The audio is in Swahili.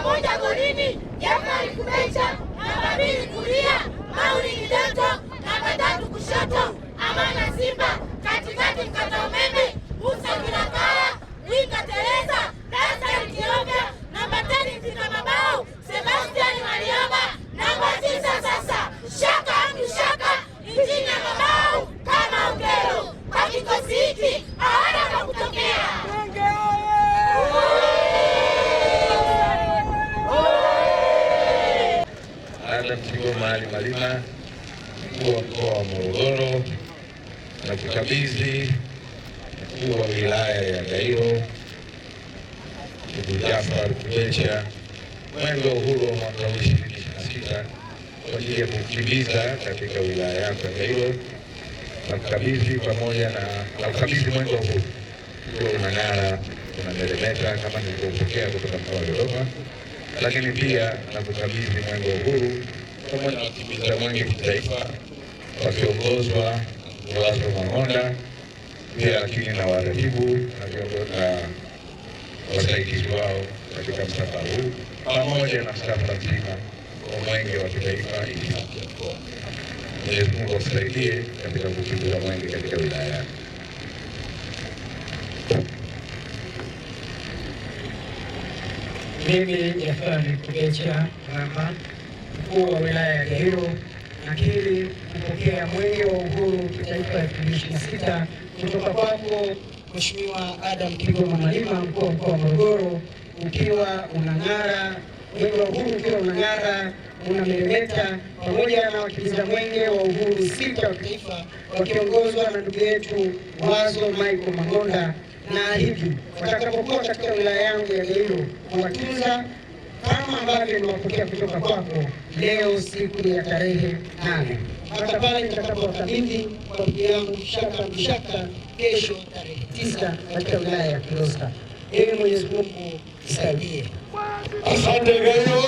namba 1 golini Jafari Kubecha, namba 2 kulia Maulidi Doto, namba 3 kushoto Amana Simba, katikati mkata umeme Musa Kilakala, winga Teresa Nasari Kiovya, namba 10 Mtina Mabao Sebastian Mariaba, namba 9 sasa Shaka Amdu Shaka Injinia Mabao kama Ongelo. Kwa kikosi hiki hawana pa kutokea. Adam Kigoma Ali Malima, mkuu wa mkoa wa Morogoro, na kukabidhi mkuu wa wilaya ya Gairo ndugu Jafari Kubecha mwenge wa uhuru wa mwaka 2026 kwa ajili ya kukimbiza katika wilaya yako ya Gairo, na kukabidhi pamoja na kukabidhi mwenge wa uhuru ukiwa unang'ara, unameremeta kama nilivyopokea kutoka mkoa wa Dodoma, lakini pia na kukabidhi mwenge wa uhuru pamoja na kukimbiza mwenge kitaifa wakiongozwa Wazo Mang'onda, pia lakini na waratibu na wasaidizi wao katika msafara huu pamoja na msafara mzima wa mwenge wa kitaifa ikifikia mkoa. Mwenyezi Mungu asaidie katika kukimbiza mwenge katika wilaya yake. Mimi Jafari Kubecha Rama, mkuu wa wilaya ya Gairo, nakiri kupokea mwenge wa uhuru kitaifa 2026 kutoka kwako Mheshimiwa Adam Kigoma Malima, mkuu wa mkoa wa Morogoro, ukiwa unang'ara, mwenge wa uhuru ukiwa unang'ara, unameremeta, pamoja na wakimbiza mwenge wa uhuru 6 wa kitaifa wakiongozwa na ndugu yetu Wazo Michael Mang'onda, na hivi watakapokuwa katika wilaya yangu ya Gairo kuwatunza kama ambavyo nimewapokea kutoka kwako leo siku ya tarehe 8 hata pale nitakapowakabidhi kwa ndugu yangu Shaka Mshaka kesho tarehe 9 katika wilaya ya Kilosa. Ewe Mwenyezi Mungu nisaidie. Asante Gairo.